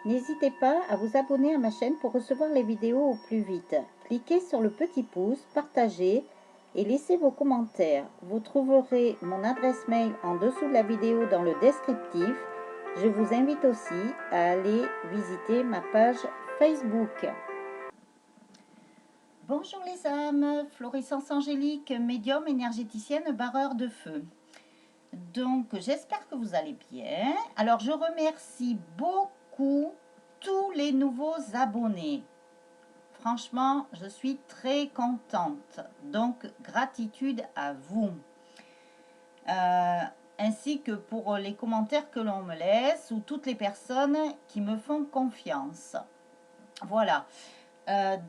N'hésitez pas à vous abonner à ma chaîne pour recevoir les vidéos au plus vite. Cliquez sur le petit pouce, partagez et laissez vos commentaires. Vous trouverez mon adresse mail en dessous de la vidéo dans le descriptif. Je vous invite aussi à aller visiter ma page Facebook. Bonjour les âmes, Florissance Angélique, médium énergéticienne, barreur de feu. Donc j'espère que vous allez bien. Alors je remercie beaucoup tous les nouveaux abonnés. Franchement, je suis très contente. Donc gratitude à vous. Ainsi que pour les commentaires que l'on me laisse ou toutes les personnes qui me font confiance. Voilà.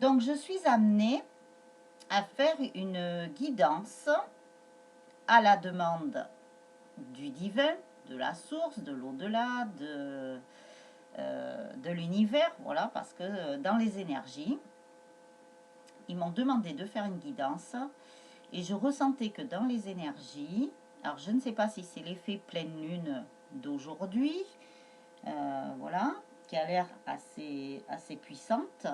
Donc je suis amenée à faire une guidance à la demande du divin, de la source, de l'au-delà, de l'univers, voilà, parce que dans les énergies, ils m'ont demandé de faire une guidance et je ressentais que dans les énergies, alors je ne sais pas si c'est l'effet pleine lune d'aujourd'hui, voilà, qui a l'air assez puissante.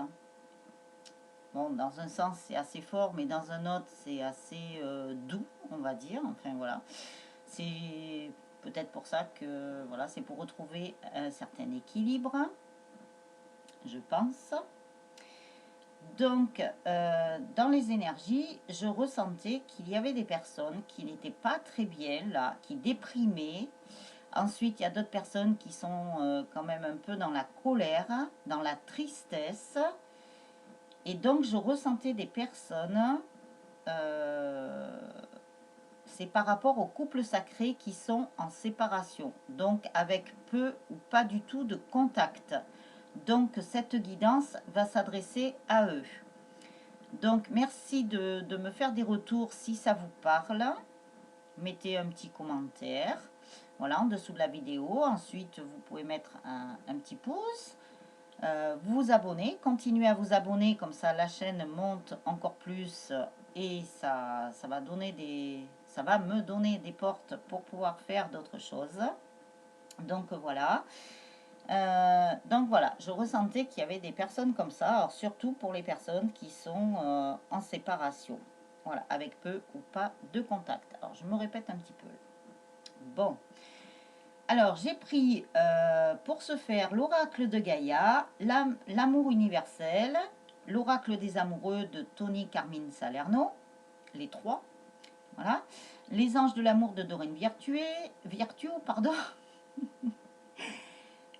Bon, dans un sens, c'est assez fort, mais dans un autre, c'est assez doux, on va dire. Enfin, voilà. C'est peut-être pour ça que, voilà, c'est pour retrouver un certain équilibre, je pense. Donc, dans les énergies, je ressentais qu'il y avait des personnes qui n'étaient pas très bien, là, qui déprimaient. Ensuite, il y a d'autres personnes qui sont quand même un peu dans la colère, dans la tristesse. Et donc, je ressentais des personnes, c'est par rapport aux couples sacrés qui sont en séparation, donc avec peu ou pas du tout de contact. Donc, cette guidance va s'adresser à eux. Donc, merci de me faire des retours si ça vous parle. Mettez un petit commentaire, voilà, en dessous de la vidéo. Ensuite, vous pouvez mettre un petit pouce. Vous abonner, continuez à vous abonner, comme ça la chaîne monte encore plus et ça va me donner des portes pour pouvoir faire d'autres choses. Donc voilà. Je ressentais qu'il y avait des personnes comme ça, alors surtout pour les personnes qui sont en séparation, voilà, avec peu ou pas de contact. Alors je me répète un petit peu. Bon. Alors, j'ai pris pour ce faire l'oracle de Gaïa, l'amour universel, l'oracle des amoureux de Tony Carmine Salerno, les trois, voilà, les anges de l'amour de Doreen Virtue, pardon,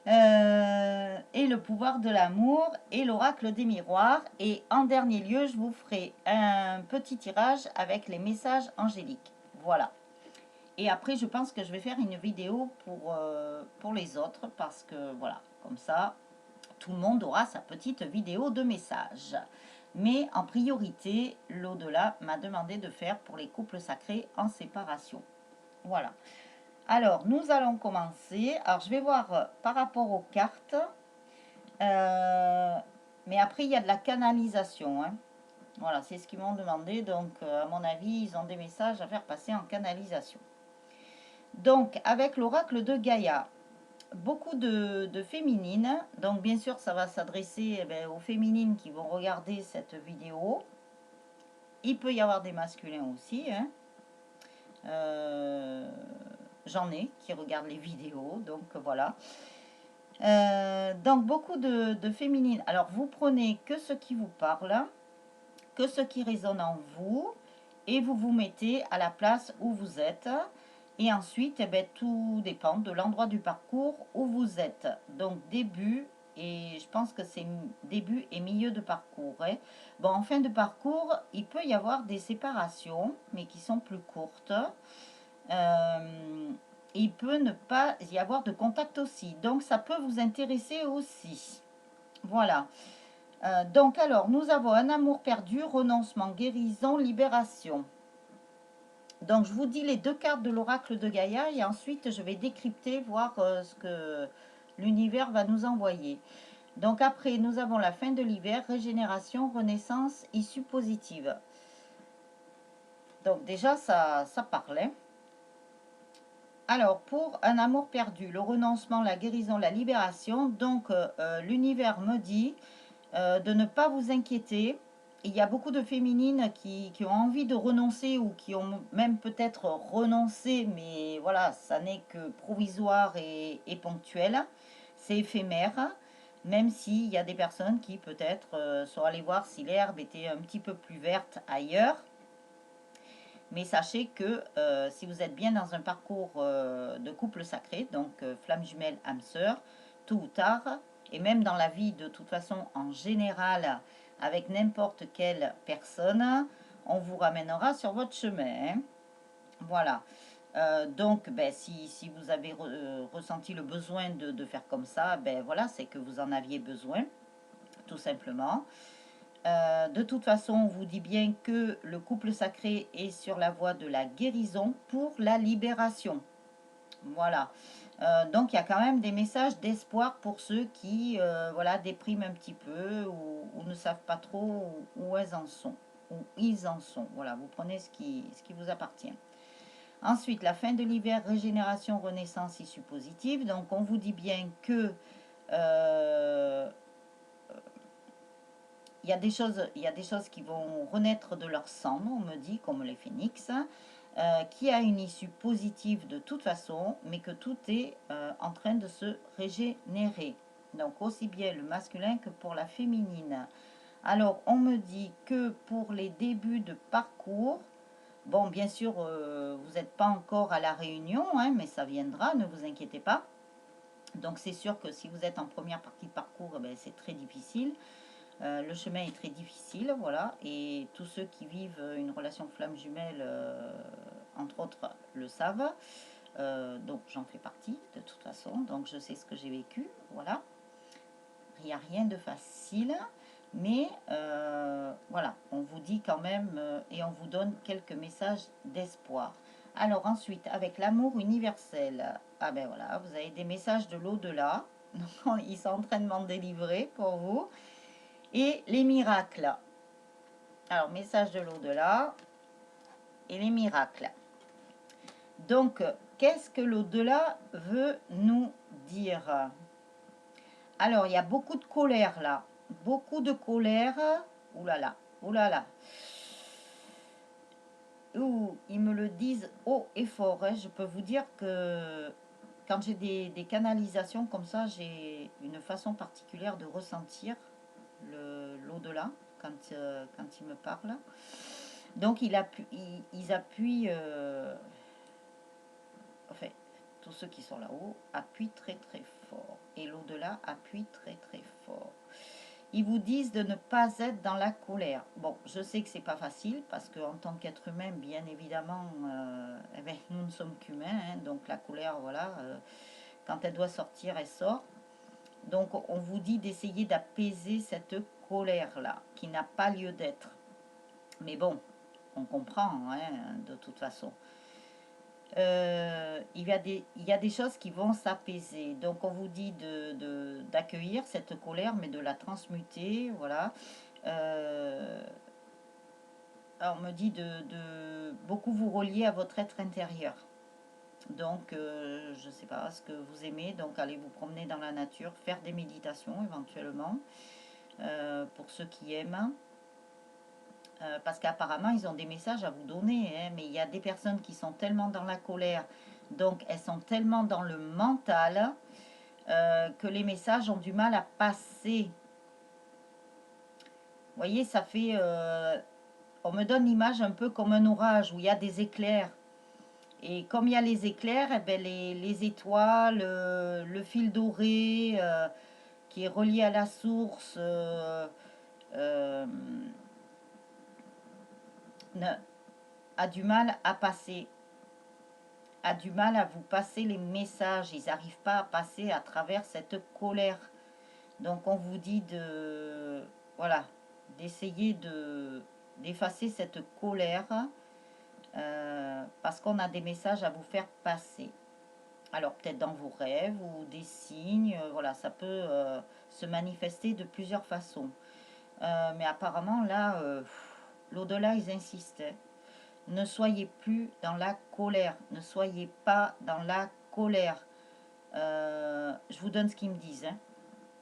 et le pouvoir de l'amour et l'oracle des miroirs. Et en dernier lieu, je vous ferai un petit tirage avec les messages angéliques. Voilà. Et après, je pense que je vais faire une vidéo pour les autres parce que, voilà, comme ça, tout le monde aura sa petite vidéo de message. Mais en priorité, l'au-delà m'a demandé de faire pour les couples sacrés en séparation. Voilà. Alors, nous allons commencer. Alors, je vais voir par rapport aux cartes. Mais après, il y a de la canalisation, hein. Voilà, c'est ce qu'ils m'ont demandé. Donc, à mon avis, ils ont des messages à faire passer en canalisation. Donc, avec l'oracle de Gaïa, beaucoup de féminines. Donc, bien sûr, ça va s'adresser aux féminines qui vont regarder cette vidéo. Il peut y avoir des masculins aussi, hein. J'en ai qui regardent les vidéos, donc voilà. Donc, beaucoup de féminines. Alors, vous prenez que ce qui vous parle, que ce qui résonne en vous, et vous vous mettez à la place où vous êtes. Et ensuite, tout dépend de l'endroit du parcours où vous êtes. Donc, début, et je pense que c'est début et milieu de parcours, hein. Bon, en fin de parcours, il peut y avoir des séparations, mais qui sont plus courtes. Il peut ne pas y avoir de contact aussi. Donc, ça peut vous intéresser aussi. Voilà. Donc, alors, nous avons un amour perdu, renoncement, guérison, libération. Donc, je vous dis les deux cartes de l'oracle de Gaïa et ensuite, je vais décrypter, voir ce que l'univers va nous envoyer. Donc, après, nous avons la fin de l'hiver, régénération, renaissance, issue positive. Donc, déjà, ça parlait. Alors, pour un amour perdu, le renoncement, la guérison, la libération, donc l'univers me dit de ne pas vous inquiéter. Il y a beaucoup de féminines qui ont envie de renoncer ou qui ont même peut-être renoncé, mais voilà, ça n'est que provisoire et ponctuel. C'est éphémère, même s'il y a des personnes qui peut-être sont allées voir si l'herbe était un petit peu plus verte ailleurs. Mais sachez que si vous êtes bien dans un parcours de couple sacré, donc flamme jumelle, âme sœur, tôt ou tard, et même dans la vie de toute façon en général, avec n'importe quelle personne, on vous ramènera sur votre chemin, hein. Voilà. Donc, ben, si vous avez ressenti le besoin de faire comme ça, ben voilà, c'est que vous en aviez besoin, tout simplement. De toute façon, on vous dit bien que le couple sacré est sur la voie de la guérison pour la libération. Voilà. Donc, il y a quand même des messages d'espoir pour ceux qui voilà, dépriment un petit peu ou ne savent pas trop où elles en sont. Où ils en sont. Voilà, vous prenez ce qui vous appartient. Ensuite, la fin de l'hiver, régénération, renaissance, issue positive. Donc, on vous dit bien que il y a des choses qui vont renaître de leur cendre, on me dit, comme les phénix, qui a une issue positive de toute façon, mais que tout est en train de se régénérer. Donc aussi bien le masculin que pour la féminine. Alors on me dit que pour les débuts de parcours, bon bien sûr vous n'êtes pas encore à la réunion, hein, mais ça viendra, ne vous inquiétez pas. Donc c'est sûr que si vous êtes en première partie de parcours, ben, c'est très difficile. Le chemin est très difficile, voilà, et tous ceux qui vivent une relation flamme jumelle, entre autres, le savent. Donc j'en fais partie de toute façon, donc je sais ce que j'ai vécu, voilà. Il n'y a rien de facile, mais voilà, on vous dit quand même et on vous donne quelques messages d'espoir. Alors ensuite, avec l'amour universel, ah ben voilà, vous avez des messages de l'au-delà, ils sont en train de m'en délivrer pour vous. Et les miracles. Alors, message de l'au-delà et les miracles. Donc, qu'est-ce que l'au-delà veut nous dire? Alors, il y a beaucoup de colère là. Beaucoup de colère. Ouh là là, ouh là là. Ouh, ils me le disent haut et fort, hein. Je peux vous dire que quand j'ai des canalisations comme ça, j'ai une façon particulière de ressentir l'au-delà quand ils me parlent. Donc ils appuient, enfin, tous ceux qui sont là-haut appuient très très fort. Et l'au-delà appuie très très fort. Ils vous disent de ne pas être dans la colère. Bon, je sais que c'est pas facile parce qu'en tant qu'être humain, bien évidemment, eh ben, nous ne sommes qu'humains. Hein, donc la colère, voilà, quand elle doit sortir, elle sort. Donc on vous dit d'essayer d'apaiser cette colère-là qui n'a pas lieu d'être. Mais bon, on comprend, hein, de toute façon. Il y a des choses qui vont s'apaiser. Donc on vous dit d'accueillir cette colère, mais de la transmuter, voilà. On me dit de beaucoup vous relier à votre être intérieur. Donc, je ne sais pas ce que vous aimez, donc allez vous promener dans la nature, faire des méditations éventuellement, pour ceux qui aiment. Parce qu'apparemment, ils ont des messages à vous donner, hein, mais il y a des personnes qui sont tellement dans la colère, donc elles sont tellement dans le mental, que les messages ont du mal à passer. Vous voyez, ça fait... on me donne l'image un peu comme un orage où il y a des éclairs. Et comme il y a les éclairs, eh ben les étoiles, le fil doré qui est relié à la source, euh, a du mal à passer, a du mal à vous passer les messages. Ils n'arrivent pas à passer à travers cette colère. Donc on vous dit de, voilà, d'essayer d'effacer cette colère parce qu'on a des messages à vous faire passer. Alors peut-être dans vos rêves ou des signes, voilà, ça peut se manifester de plusieurs façons. Mais apparemment là, l'au-delà, ils insistent, hein. Ne soyez plus dans la colère. Ne soyez pas dans la colère. Je vous donne ce qu'ils me disent, hein.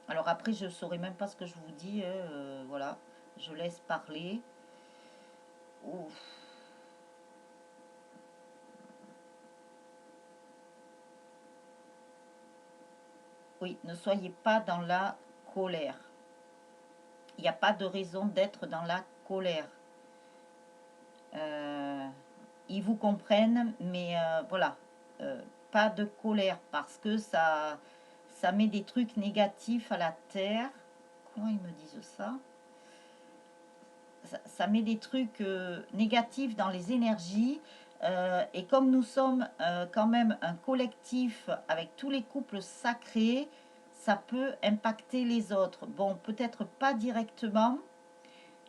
Alors après, je ne saurais même pas ce que je vous dis, hein, voilà. Je laisse parler. Ouf. Oui, ne soyez pas dans la colère. Il n'y a pas de raison d'être dans la colère. Ils vous comprennent, mais voilà, pas de colère parce que ça met des trucs négatifs à la terre. Comment ils me disent ça? Ça met des trucs négatifs dans les énergies. Et comme nous sommes quand même un collectif avec tous les couples sacrés, ça peut impacter les autres. Bon, peut-être pas directement,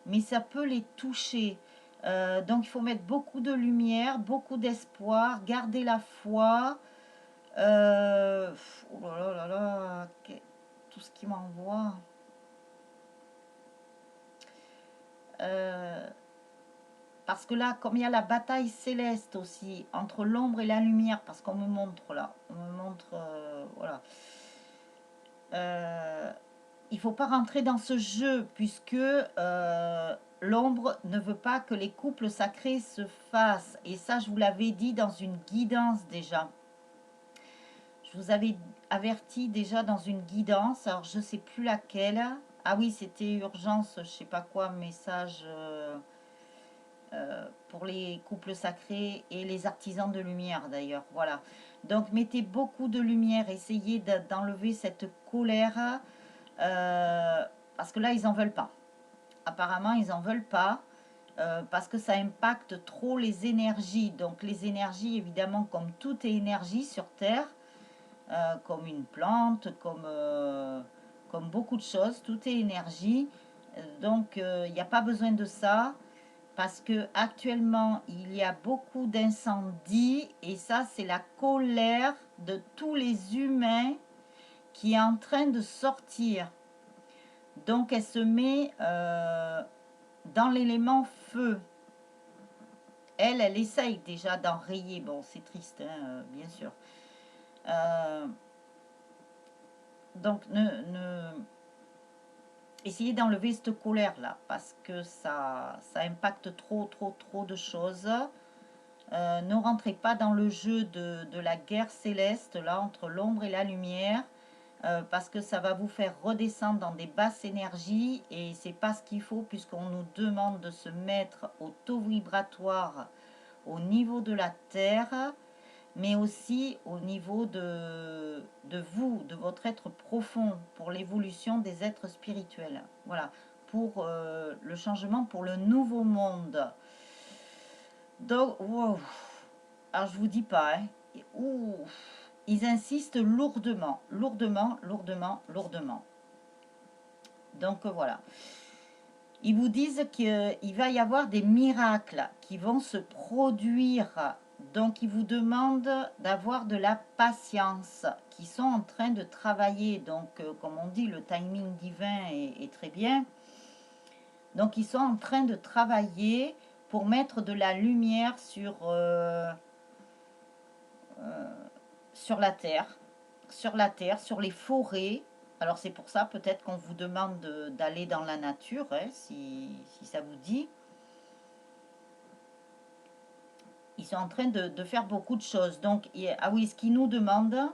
mais ça peut les toucher. Donc il faut mettre beaucoup de lumière, beaucoup d'espoir, garder la foi. Oh là là là là, tout ce qui m'envoie. Parce que là, comme il y a la bataille céleste aussi, entre l'ombre et la lumière, parce qu'on me montre là, on me montre, voilà. Il ne faut pas rentrer dans ce jeu, puisque l'ombre ne veut pas que les couples sacrés se fassent. Et ça, je vous l'avais dit dans une guidance déjà. Je vous avais averti déjà dans une guidance, alors je ne sais plus laquelle. Ah oui, c'était urgence, je ne sais pas quoi, message pour les couples sacrés et les artisans de lumière d'ailleurs. Voilà. Donc mettez beaucoup de lumière, essayez d'enlever cette colère, parce que là, ils n'en veulent pas. Apparemment, ils n'en veulent pas. Parce que ça impacte trop les énergies. Donc les énergies, évidemment, comme toute est énergie sur Terre, comme une plante, comme beaucoup de choses, tout est énergie. Donc il n'y a pas besoin de ça parce que actuellement il y a beaucoup d'incendies et ça c'est la colère de tous les humains qui est en train de sortir. Donc elle se met dans l'élément feu. Elle essaye déjà d'enrayer. Bon, c'est triste, hein, bien sûr. Donc, essayez d'enlever cette colère-là, parce que ça impacte trop de choses. Ne rentrez pas dans le jeu de la guerre céleste, là, entre l'ombre et la lumière, parce que ça va vous faire redescendre dans des basses énergies, et c'est pas ce qu'il faut, puisqu'on nous demande de se mettre au taux vibratoire au niveau de la Terre, mais aussi au niveau de vous, de votre être profond, pour l'évolution des êtres spirituels. Voilà, pour le changement, pour le nouveau monde. Donc, wow. Alors je vous dis pas, hein. Ouh. Ils insistent lourdement, lourdement. Donc voilà. Ils vous disent qu'il va y avoir des miracles qui vont se produire. Donc, ils vous demandent d'avoir de la patience, qui sont en train de travailler. Donc, comme on dit, le timing divin est très bien. Donc, ils sont en train de travailler pour mettre de la lumière sur la terre, sur les forêts. Alors, c'est pour ça peut-être qu'on vous demande d'aller dans la nature, hein, si ça vous dit. Ils sont en train de faire beaucoup de choses. Donc, ah oui, ce qu'ils nous demandent,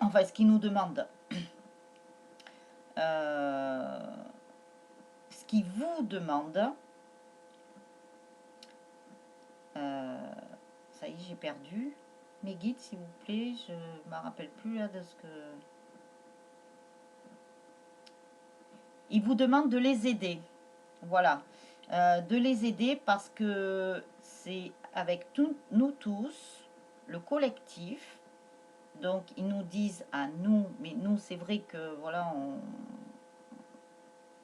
enfin, ce qu'ils nous demandent, ce qu'ils vous demandent, ça y est, j'ai perdu mes guides, s'il vous plaît. Je ne me rappelle plus là de ce que... Ils vous demandent de les aider. Voilà. De les aider parce que c'est avec nous tous, le collectif. Donc, ils nous disent à nous, mais nous, c'est vrai que, voilà,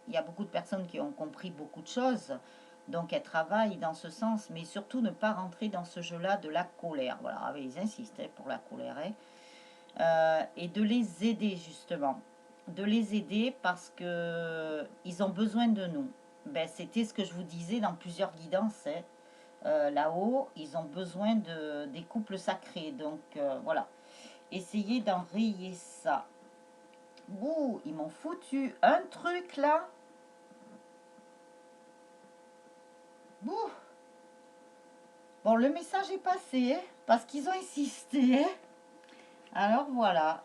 il y a beaucoup de personnes qui ont compris beaucoup de choses. Donc, elles travaillent dans ce sens, mais surtout ne pas rentrer dans ce jeu-là de la colère. Voilà, ils insistent pour la colère. Et de les aider, justement. De les aider parce que ils ont besoin de nous. Ben, c'était ce que je vous disais dans plusieurs guidances. là-haut, ils ont besoin des couples sacrés. Donc voilà, essayez d'enrayer ça. Ouh, ils m'ont foutu un truc là. Ouh. Bon, le message est passé, hein, parce qu'ils ont insisté. Hein. Alors voilà.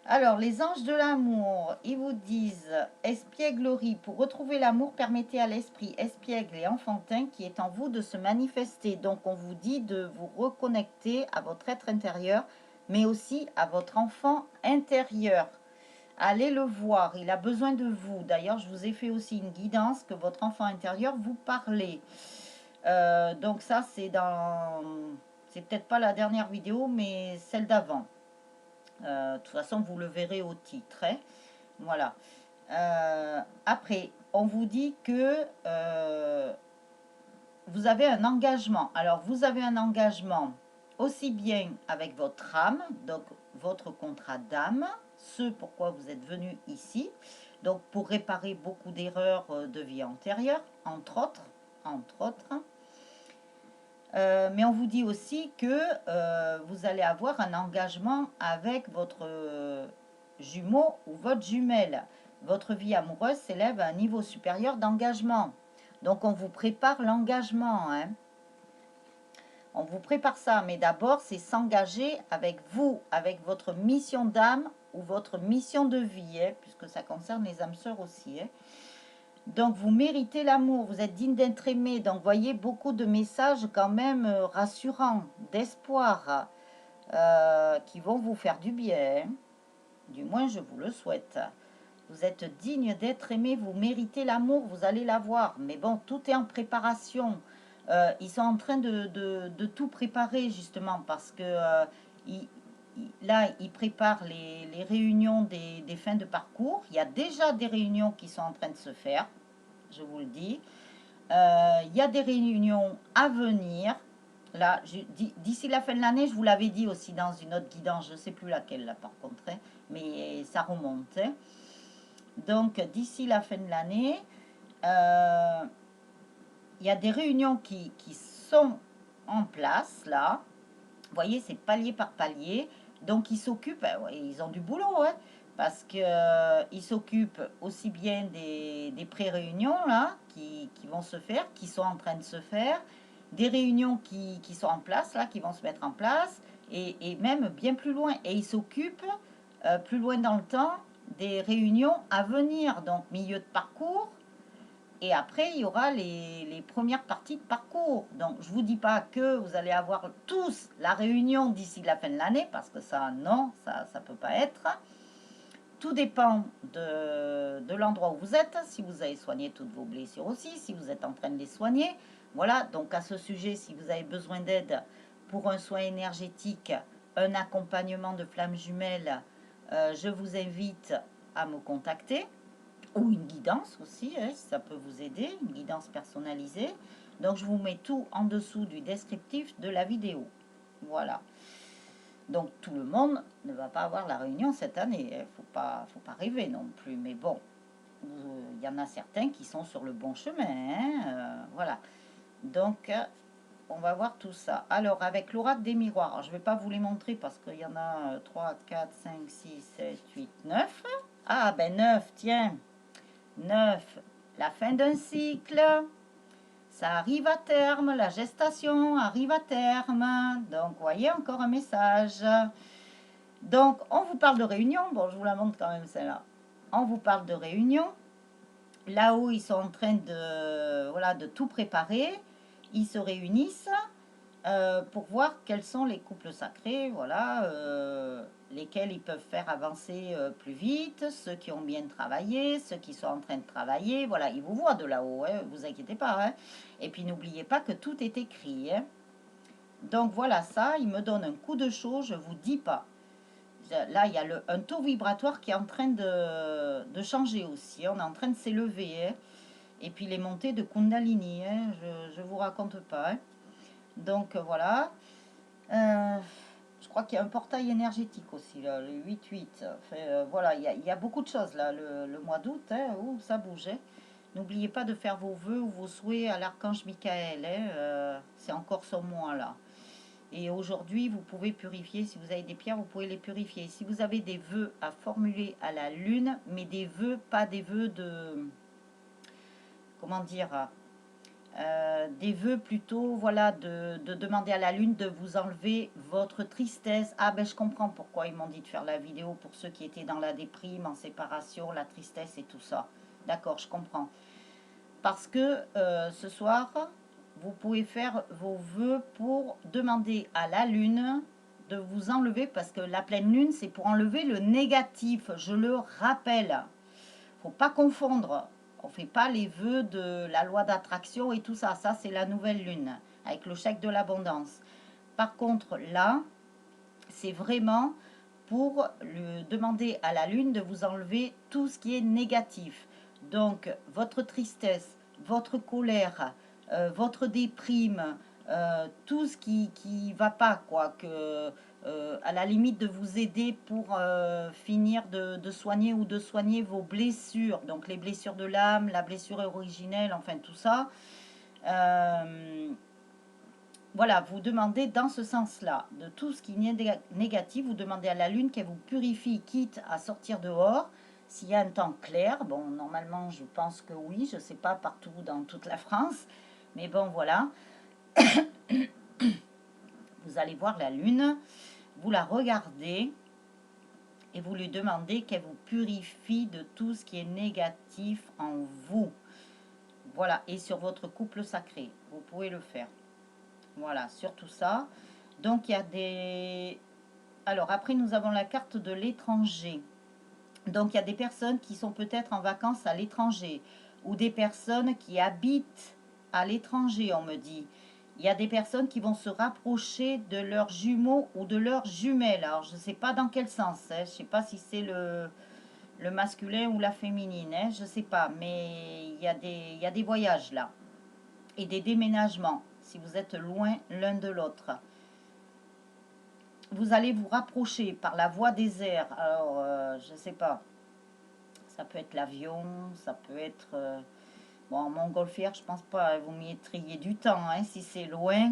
Alors, les anges de l'amour, ils vous disent espièglerie, pour retrouver l'amour, permettez à l'esprit espiègle et enfantin qui est en vous de se manifester. Donc, on vous dit de vous reconnecter à votre être intérieur, mais aussi à votre enfant intérieur. Allez le voir, il a besoin de vous. D'ailleurs, je vous ai fait aussi une guidance que votre enfant intérieur vous parlait. Donc ça, c'est dans... C'est peut-être pas la dernière vidéo, mais celle d'avant. De toute façon, vous le verrez au titre. Hein. Voilà. Après, on vous dit que vous avez un engagement. Alors, vous avez un engagement aussi bien avec votre âme, donc votre contrat d'âme, ce pourquoi vous êtes venu ici, donc pour réparer beaucoup d'erreurs de vie antérieure, entre autres. Mais on vous dit aussi que vous allez avoir un engagement avec votre jumeau ou votre jumelle. Votre vie amoureuse s'élève à un niveau supérieur d'engagement. Donc on vous prépare l'engagement. Hein. On vous prépare ça, mais d'abord c'est s'engager avec vous, avec votre mission d'âme ou votre mission de vie, hein, puisque ça concerne les âmes sœurs aussi. Hein. Donc, vous méritez l'amour, vous êtes digne d'être aimé. Donc, voyez beaucoup de messages quand même rassurants, d'espoir, qui vont vous faire du bien. Du moins, je vous le souhaite. Vous êtes digne d'être aimé, vous méritez l'amour, vous allez l'avoir. Mais bon, tout est en préparation. Ils sont en train de tout préparer, justement, parce que là, ils préparent les réunions des fins de parcours. Il y a déjà des réunions qui sont en train de se faire, je vous le dis. Il y a des réunions à venir. Là, d'ici la fin de l'année, je vous l'avais dit aussi dans une autre guidance, je ne sais plus laquelle là par contre, hein, mais ça remonte. Hein. Donc, d'ici la fin de l'année, il y a des réunions qui sont en place là. Vous voyez, c'est palier par palier. Donc, ils s'occupent, ils ont du boulot, hein, parce qu'ils s'occupent aussi bien des pré-réunions là, qui vont se faire, qui sont en train de se faire, des réunions qui sont en place, là, qui vont se mettre en place, et même bien plus loin. Et ils s'occupent plus loin dans le temps des réunions à venir, donc milieu de parcours, et après, il y aura les premières parties de parcours. Donc, je ne vous dis pas que vous allez avoir tous la réunion d'ici la fin de l'année, parce que ça, non, ça ne peut pas être. Tout dépend de l'endroit où vous êtes, si vous avez soigné toutes vos blessures aussi, si vous êtes en train de les soigner. Voilà, donc à ce sujet, si vous avez besoin d'aide pour un soin énergétique, un accompagnement de flammes jumelles, je vous invite à me contacter. Ou une guidance aussi, hein, ça peut vous aider, une guidance personnalisée. Donc, je vous mets tout en dessous du descriptif de la vidéo. Voilà. Donc, tout le monde ne va pas avoir la réunion cette année. Il ne faut pas rêver non plus. Mais bon, il y en a certains qui sont sur le bon chemin. Hein, voilà. Donc, on va voir tout ça. Alors, avec l'oracle des miroirs, alors, je ne vais pas vous les montrer parce qu'il y en a 3, 4, 5, 6, 7, 8, 9. Ah, ben 9, tiens. 9. La fin d'un cycle. Ça arrive à terme, la gestation arrive à terme. Donc, voyez, encore un message. Donc, on vous parle de réunion. Bon, je vous la montre quand même, celle-là. On vous parle de réunion. Là-haut, ils sont en train de, voilà, de tout préparer. Ils se réunissent pour voir quels sont les couples sacrés, voilà, lesquels ils peuvent faire avancer plus vite, ceux qui ont bien travaillé, ceux qui sont en train de travailler, voilà, ils vous voient de là-haut, hein, vous inquiétez pas. Hein. Et puis n'oubliez pas que tout est écrit. Hein. Donc voilà ça, il me donne un coup de chaud, je vous dis pas. Là, il y a un taux vibratoire qui est en train de changer aussi, on est en train de s'élever. Hein. Et puis les montées de Kundalini, hein, je vous raconte pas. Hein. Donc voilà. Je crois qu'il y a un portail énergétique aussi, là, le 8-8. Enfin, voilà, il y a beaucoup de choses là, le mois d'août, hein, où ça bouge. Hein. N'oubliez pas de faire vos vœux ou vos souhaits à l'archange Michael. Hein, c'est encore son mois là. Et aujourd'hui, vous pouvez purifier, si vous avez des pierres, vous pouvez les purifier. Si vous avez des vœux à formuler à la lune, mais des vœux, pas des vœux de... Comment dire, des vœux plutôt, voilà, de demander à la lune de vous enlever votre tristesse. Ah ben je comprends pourquoi ils m'ont dit de faire la vidéo pour ceux qui étaient dans la déprime, en séparation, la tristesse et tout ça. D'accord, je comprends. Parce que ce soir, vous pouvez faire vos vœux pour demander à la lune de vous enlever, parce que la pleine lune, c'est pour enlever le négatif, je le rappelle. Faut pas confondre. On fait pas les vœux de la loi d'attraction et tout ça. Ça, c'est la nouvelle lune, avec le chèque de l'abondance. Par contre, là, c'est vraiment pour demander à la lune de vous enlever tout ce qui est négatif. Donc, votre tristesse, votre colère, votre déprime, tout ce qui va pas, quoi, que à la limite de vous aider pour finir de soigner ou de soigner vos blessures, donc les blessures de l'âme, la blessure originelle, enfin tout ça. Voilà, vous demandez dans ce sens-là, de tout ce qui est négatif, vous demandez à la lune qu'elle vous purifie, quitte à sortir dehors. S'il y a un temps clair, bon, normalement, je pense que oui, je ne sais pas partout dans toute la France, mais bon, voilà. Vous allez voir la lune, vous la regardez et vous lui demandez qu'elle vous purifie de tout ce qui est négatif en vous. Voilà, et sur votre couple sacré, vous pouvez le faire. Voilà, sur tout ça. Donc, il y a des... Alors, après, nous avons la carte de l'étranger. Donc, il y a des personnes qui sont peut-être en vacances à l'étranger ou des personnes qui habitent à l'étranger, on me dit. Il y a des personnes qui vont se rapprocher de leurs jumeaux ou de leurs jumelles. Alors, je ne sais pas dans quel sens. Hein. Je ne sais pas si c'est le masculin ou la féminine. Hein. Je ne sais pas. Mais il y a des voyages là. Et des déménagements, si vous êtes loin l'un de l'autre. Vous allez vous rapprocher par la voie des airs. Alors, je ne sais pas. Ça peut être l'avion, ça peut être... bon, en montgolfière, je pense pas. Vous m'y triez du temps, hein, si c'est loin.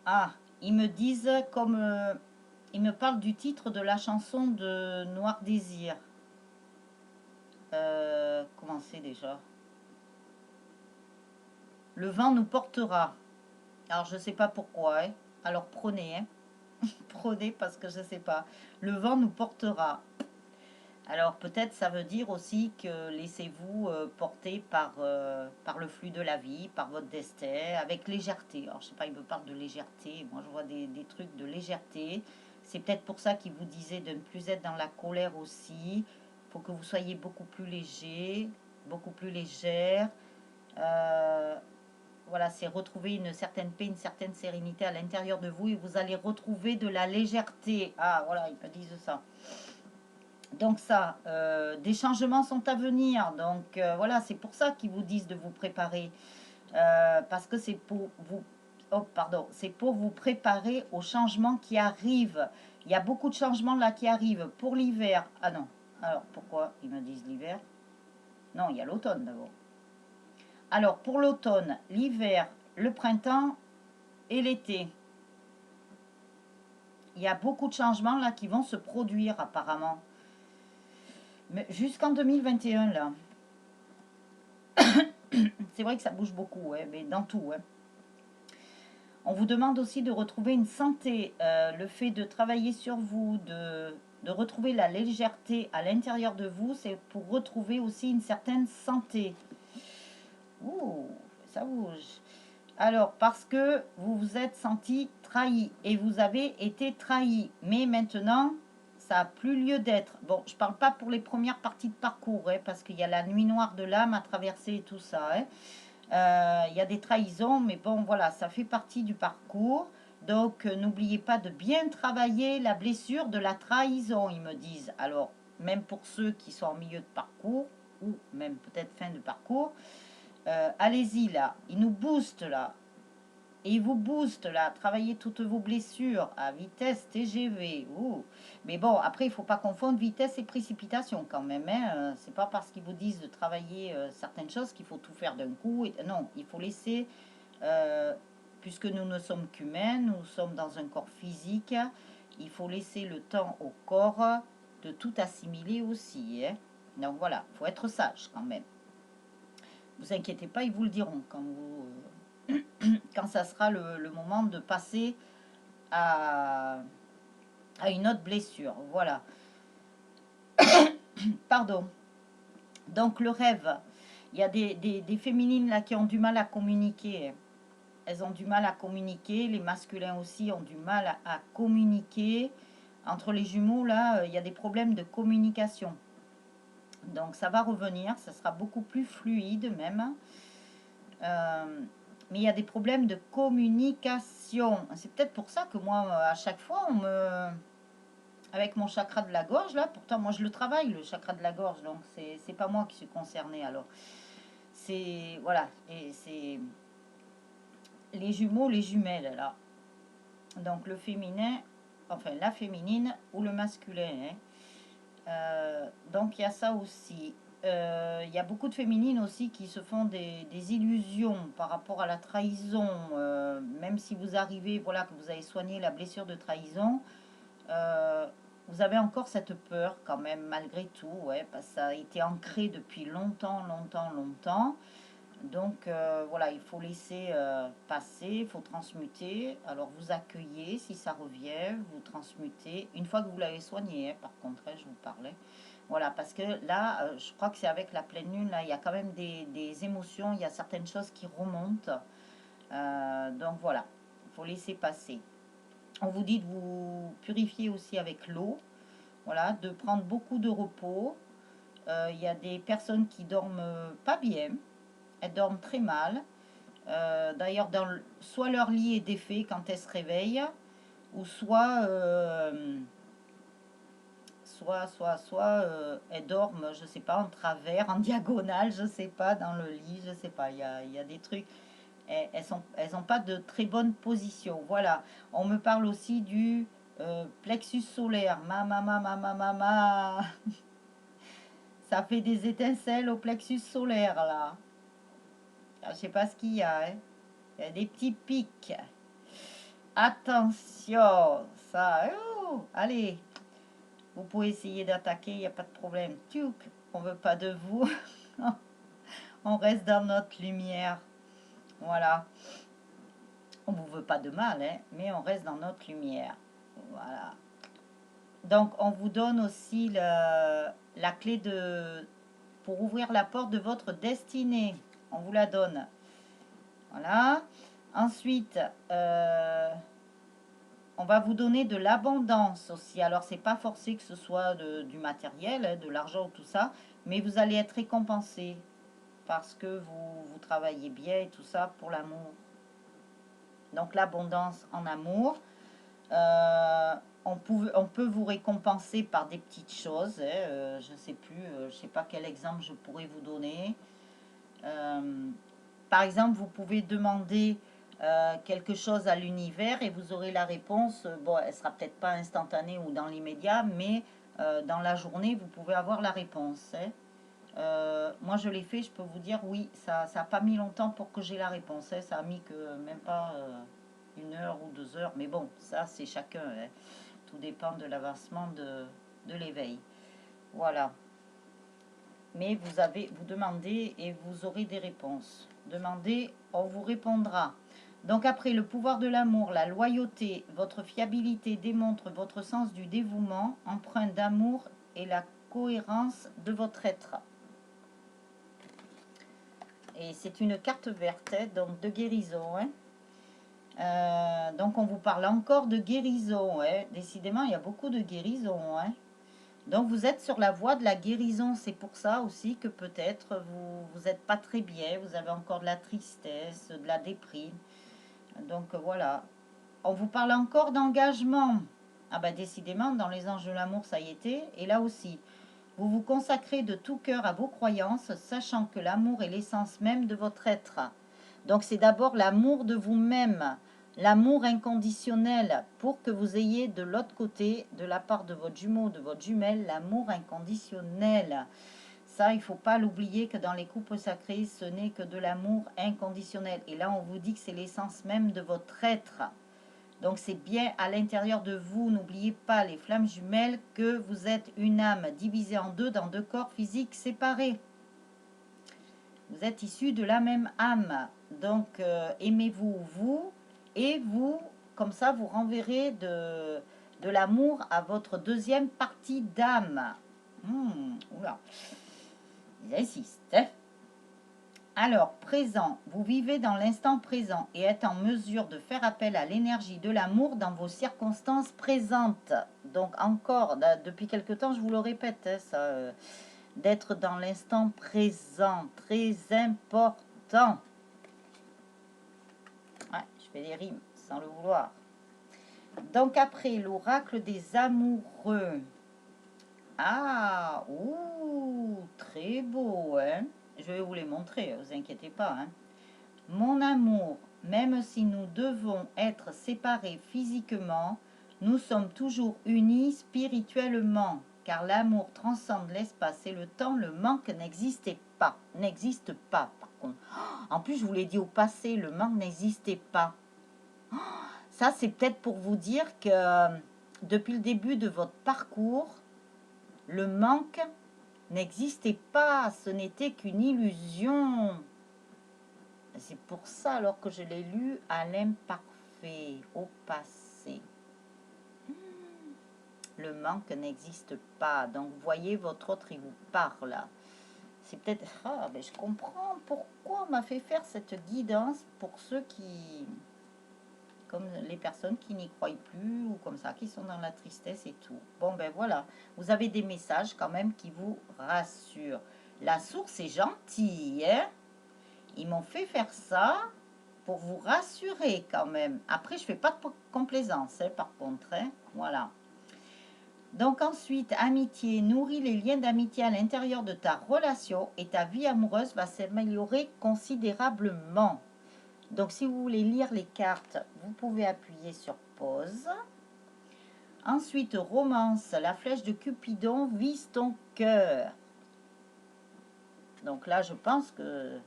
Ah, ils me disent comme... ils me parlent du titre de la chanson de Noir Désir. Comment c'est déjà? Le vent nous portera. Alors, je ne sais pas pourquoi. Hein. Alors, prenez. Hein. Prenez parce que je ne sais pas. Le vent nous portera. Alors peut-être ça veut dire aussi que laissez-vous porter par le flux de la vie, par votre destin, avec légèreté. Alors je sais pas, il me parle de légèreté. Moi je vois des trucs de légèreté. C'est peut-être pour ça qu'il vous disait de ne plus être dans la colère aussi. Il faut que vous soyez beaucoup plus léger, beaucoup plus légère. Voilà, c'est retrouver une certaine paix, une certaine sérénité à l'intérieur de vous et vous allez retrouver de la légèreté. Ah voilà, ils me disent ça. Donc ça, des changements sont à venir. Donc voilà, c'est pour ça qu'ils vous disent de vous préparer. Parce que c'est pour vous... Oh, pardon. C'est pour vous préparer aux changements qui arrivent. Il y a beaucoup de changements là qui arrivent. Pour l'hiver... Ah non. Alors, pourquoi ils me disent l'hiver? Non, il y a l'automne d'abord. Alors, pour l'automne, l'hiver, le printemps et l'été. Il y a beaucoup de changements là qui vont se produire apparemment. Mais jusqu'en 2021 là. C'est vrai que ça bouge beaucoup, ouais, mais dans tout. Ouais. On vous demande aussi de retrouver une santé, le fait de travailler sur vous, de retrouver la légèreté à l'intérieur de vous, c'est pour retrouver aussi une certaine santé. Ouh, ça bouge. Alors, parce que vous vous êtes senti trahi et vous avez été trahi, mais maintenant, ça n'a plus lieu d'être. Bon, je ne parle pas pour les premières parties de parcours, hein, parce qu'il y a la nuit noire de l'âme à traverser et tout ça. Hein. Il y a des trahisons, mais bon, voilà, ça fait partie du parcours. Donc, n'oubliez pas de bien travailler la blessure de la trahison, ils me disent. Alors, même pour ceux qui sont en milieu de parcours, ou même peut-être fin de parcours, allez-y là, ils nous boostent là. Et il vous booste là, travaillez toutes vos blessures à vitesse TGV. Ouh. Mais bon, après, il ne faut pas confondre vitesse et précipitation quand même. Hein. C'est pas parce qu'ils vous disent de travailler certaines choses qu'il faut tout faire d'un coup. Non, il faut laisser, euh, puisque nous ne sommes qu'humains, nous sommes dans un corps physique, il faut laisser le temps au corps de tout assimiler aussi. Hein. Donc voilà, il faut être sage quand même. Vous inquiétez pas, ils vous le diront quand ça sera le moment de passer à une autre blessure. Voilà. Pardon. Donc le rêve, il y a des féminines là qui ont du mal à communiquer. Elles ont du mal à communiquer. Les masculins aussi ont du mal à communiquer. Entre les jumeaux, là, il y a des problèmes de communication. Donc ça va revenir, ça sera beaucoup plus fluide même. Mais il y a des problèmes de communication. C'est peut-être pour ça que moi, à chaque fois, avec mon chakra de la gorge, là, pourtant moi je le travaille, le chakra de la gorge, donc c'est pas moi qui suis concernée alors. C'est, voilà, et c'est les jumeaux, les jumelles, là. Donc le féminin, enfin la féminine ou le masculin. Hein. Donc il y a ça aussi. Il y a beaucoup de féminines aussi qui se font des illusions par rapport à la trahison. Même si vous arrivez, voilà, que vous avez soigné la blessure de trahison, vous avez encore cette peur quand même, malgré tout, ouais, parce que ça a été ancré depuis longtemps, longtemps, longtemps. Donc voilà, il faut laisser passer, il faut transmuter. Alors vous accueillez si ça revient, vous transmutez. Une fois que vous l'avez soigné, hein, par contre, hein, je vous parlais. Voilà, parce que là, je crois que c'est avec la pleine lune, là, il y a quand même des émotions, il y a certaines choses qui remontent. Donc voilà, il faut laisser passer. On vous dit de vous purifier aussi avec l'eau, voilà, de prendre beaucoup de repos. Il y a des personnes qui dorment pas bien, elles dorment très mal. D'ailleurs, soit leur lit est défait quand elles se réveillent, ou soit elles dorment, je sais pas, en travers, en diagonale, je sais pas, dans le lit, je sais pas, il y a des trucs. Elles ont pas de très bonne position. Voilà. On me parle aussi du plexus solaire. Ma. Ça fait des étincelles au plexus solaire, là. Je sais pas ce qu'il y a, hein. Il y a des petits pics. Attention, ça. Allez, vous pouvez essayer d'attaquer, il n'y a pas de problème. Tchouk, on veut pas de vous. On reste dans notre lumière. Voilà. On ne vous veut pas de mal, hein, mais on reste dans notre lumière. Voilà. Donc, on vous donne aussi la clé pour ouvrir la porte de votre destinée. On vous la donne. Voilà. Ensuite, on va vous donner de l'abondance aussi. Alors, c'est pas forcé que ce soit du matériel, hein, de l'argent ou tout ça, mais vous allez être récompensé parce que vous travaillez bien et tout ça pour l'amour. Donc, l'abondance en amour. On peut vous récompenser par des petites choses. Hein, je ne sais plus, je sais pas quel exemple je pourrais vous donner. Par exemple, vous pouvez demander quelque chose à l'univers et vous aurez la réponse. Bon, elle sera peut-être pas instantanée ou dans l'immédiat, mais dans la journée, vous pouvez avoir la réponse. Hein. Moi, je l'ai fait, je peux vous dire, oui, ça n'a pas mis longtemps pour que j'ai la réponse. Hein. Ça a mis que même pas 1 heure ou 2 heures. Mais bon, ça, c'est chacun. Hein. Tout dépend de l'avancement de l'éveil. Voilà. Mais vous demandez et vous aurez des réponses. Demandez, on vous répondra. Donc après, le pouvoir de l'amour, la loyauté, votre fiabilité démontre votre sens du dévouement, empreint d'amour et la cohérence de votre être. Et c'est une carte verte, hein, donc de guérison. Hein. Donc on vous parle encore de guérison. Hein. Décidément, il y a beaucoup de guérison. Hein. Donc vous êtes sur la voie de la guérison. C'est pour ça aussi que peut-être vous n'êtes pas très bien. Vous avez encore de la tristesse, de la déprime. Donc voilà. On vous parle encore d'engagement. Ah bah décidément, dans les anges de l'amour, ça y était. Et là aussi, vous vous consacrez de tout cœur à vos croyances, sachant que l'amour est l'essence même de votre être. Donc, c'est d'abord l'amour de vous-même, l'amour inconditionnel, pour que vous ayez de l'autre côté, de la part de votre jumeau, de votre jumelle, l'amour inconditionnel. Ça, il ne faut pas l'oublier que dans les couples sacrés, ce n'est que de l'amour inconditionnel. Et là, on vous dit que c'est l'essence même de votre être. Donc, c'est bien à l'intérieur de vous. N'oubliez pas, les flammes jumelles, que vous êtes une âme divisée en deux dans deux corps physiques séparés. Vous êtes issus de la même âme. Donc, aimez-vous, vous, et vous, comme ça, vous renverrez de l'amour à votre deuxième partie d'âme. Oula, ils insistent. Hein. Alors, présent, vous vivez dans l'instant présent et êtes en mesure de faire appel à l'énergie de l'amour dans vos circonstances présentes. Donc, encore, depuis quelque temps, je vous le répète, hein, ça, d'être dans l'instant présent, très important. Ouais, je fais des rimes sans le vouloir. Donc, après, l'oracle des amoureux. Ah, ouh, très beau, hein? Je vais vous les montrer, vous inquiétez pas. Hein. Mon amour, même si nous devons être séparés physiquement, nous sommes toujours unis spirituellement, car l'amour transcende l'espace et le temps, le manque n'existe pas, par contre. En plus, je vous l'ai dit au passé, le manque n'existait pas. Ça, c'est peut-être pour vous dire que depuis le début de votre parcours, le manque n'existait pas, ce n'était qu'une illusion. C'est pour ça alors que je l'ai lu à l'imparfait, au passé. Le manque n'existe pas. Donc, vous voyez, votre autre, il vous parle. C'est peut-être... Ah, ben je comprends pourquoi on m'a fait faire cette guidance pour ceux qui... Comme les personnes qui n'y croient plus ou comme ça, qui sont dans la tristesse et tout. Bon, ben voilà. Vous avez des messages quand même qui vous rassurent. La source est gentille, hein? Ils m'ont fait faire ça pour vous rassurer quand même. Après, je fais pas de complaisance, hein, par contre. Hein, voilà. Donc ensuite, amitié. Nourris les liens d'amitié à l'intérieur de ta relation et ta vie amoureuse va s'améliorer considérablement. Donc si vous voulez lire les cartes, vous pouvez appuyer sur pause. Ensuite, romance. La flèche de Cupidon vise ton cœur. Donc là, je pense que...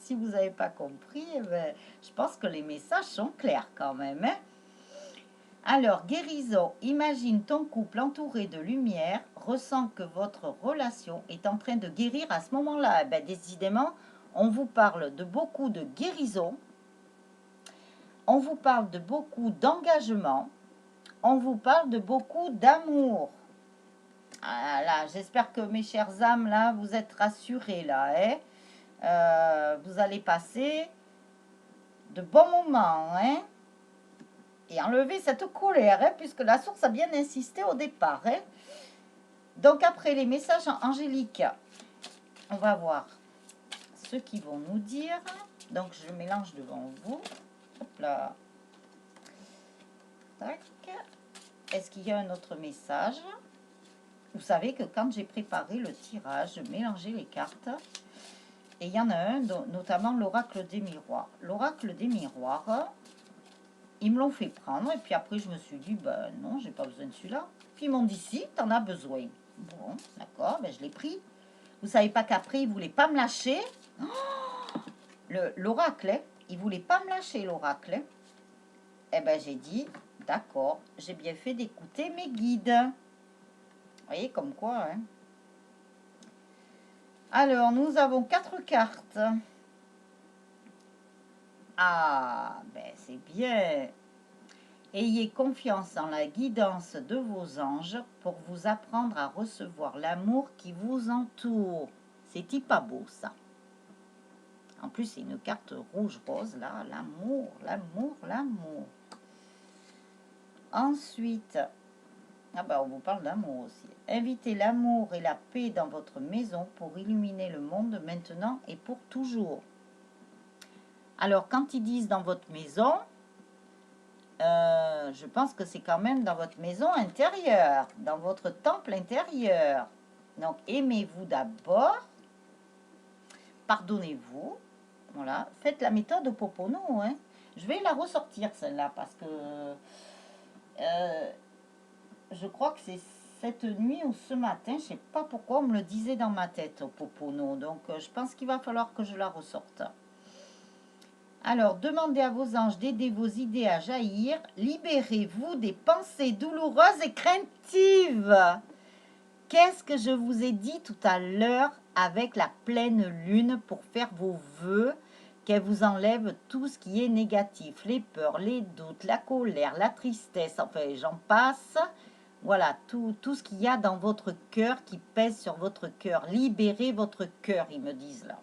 si vous n'avez pas compris, eh ben, je pense que les messages sont clairs quand même. Hein? Alors, guérison, imagine ton couple entouré de lumière, ressens que votre relation est en train de guérir à ce moment-là. Eh ben, décidément, on vous parle de beaucoup de guérison, on vous parle de beaucoup d'engagement, on vous parle de beaucoup d'amour. Ah là, j'espère que mes chères âmes, là, vous êtes rassurées, là, hein? Vous allez passer de bons moments, hein, et enlever cette colère, hein, puisque la source a bien insisté au départ. Hein. Donc après les messages angéliques, on va voir ce qu'ils vont nous dire. Donc je mélange devant vous. Hop là. Tac. Est-ce qu'il y a un autre message? Vous savez que quand j'ai préparé le tirage, je mélangeais les cartes. Et il y en a un, notamment l'oracle des miroirs. L'oracle des miroirs, ils me l'ont fait prendre. Et puis après, je me suis dit, ben non, j'ai pas besoin de celui-là. Puis ils m'ont dit, si, t'en as besoin. Bon, d'accord, ben je l'ai pris. Vous savez pas qu'après, ils voulaient pas me lâcher. Oh, l'oracle, hein, ils voulaient pas me lâcher, l'oracle. Hein. Eh ben j'ai dit, d'accord, j'ai bien fait d'écouter mes guides. Vous voyez, comme quoi, hein. Alors, nous avons 4 cartes. Ah, ben c'est bien. Ayez confiance en la guidance de vos anges pour vous apprendre à recevoir l'amour qui vous entoure. C'est pas beau, ça. En plus, c'est une carte rouge-rose, là. L'amour, l'amour, l'amour. Ensuite... Ah ben, on vous parle d'amour aussi. Invitez l'amour et la paix dans votre maison pour illuminer le monde maintenant et pour toujours. Alors, quand ils disent dans votre maison, je pense que c'est quand même dans votre maison intérieure, dans votre temple intérieur. Donc, aimez-vous d'abord pardonnez-vous. Voilà, faites la méthode Oponopono, hein. Je vais la ressortir celle-là parce que je crois que c'est cette nuit ou ce matin, je sais pas pourquoi on me le disait dans ma tête Oponopono. Donc je pense qu'il va falloir que je la ressorte. Alors, demandez à vos anges d'aider vos idées à jaillir. Libérez-vous des pensées douloureuses et craintives. Qu'est-ce que je vous ai dit tout à l'heure avec la pleine lune pour faire vos vœux, qu'elle vous enlève tout ce qui est négatif, les peurs, les doutes, la colère, la tristesse, enfin j'en passe. Voilà, tout ce qu'il y a dans votre cœur qui pèse sur votre cœur. Libérez votre cœur, ils me disent là.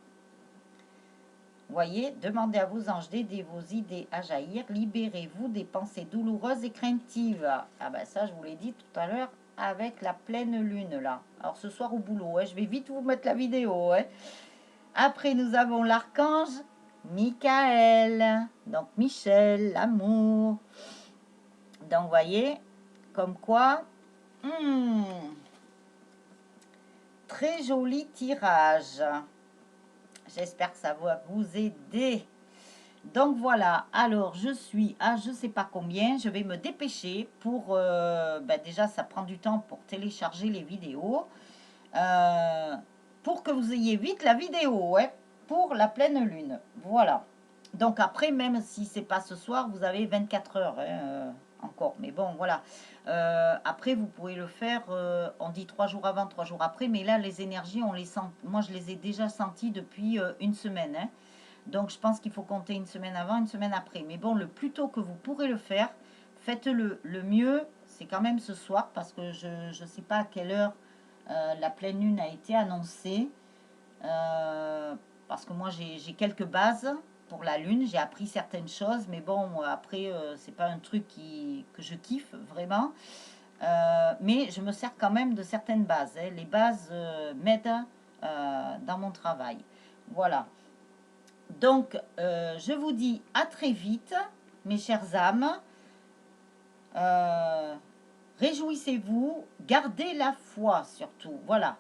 Voyez, demandez à vos anges d'aider vos idées à jaillir. Libérez-vous des pensées douloureuses et craintives. Ah ben ça, je vous l'ai dit tout à l'heure avec la pleine lune là. Alors ce soir au boulot, je vais vite vous mettre la vidéo. Après, nous avons l'archange Michael. Donc Michel, l'amour. Donc voyez, comme quoi, très joli tirage. J'espère que ça va vous aider. Donc voilà, alors je suis à je sais pas combien, je vais me dépêcher pour, déjà ça prend du temps pour télécharger les vidéos, pour que vous ayez vite la vidéo, pour la pleine lune, voilà. Donc après, même si c'est pas ce soir, vous avez 24 heures encore, mais bon voilà. Après vous pouvez le faire, on dit 3 jours avant, 3 jours après, mais là les énergies, on les sent, moi je les ai déjà senties depuis une semaine, donc, je pense qu'il faut compter une semaine avant, une semaine après. Mais bon, le plus tôt que vous pourrez le faire, faites-le. Le mieux, c'est quand même ce soir, parce que je ne sais pas à quelle heure la pleine lune a été annoncée. Parce que moi, j'ai quelques bases pour la lune. J'ai appris certaines choses, mais bon, après, c'est pas un truc que je kiffe vraiment. Mais je me sers quand même de certaines bases. Les bases m'aident dans mon travail. Voilà. Donc, je vous dis à très vite, mes chères âmes. Réjouissez-vous, gardez la foi surtout. Voilà.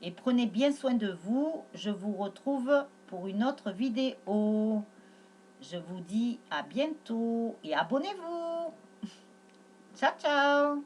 Et prenez bien soin de vous. Je vous retrouve pour une autre vidéo. Je vous dis à bientôt et abonnez-vous. Ciao, ciao.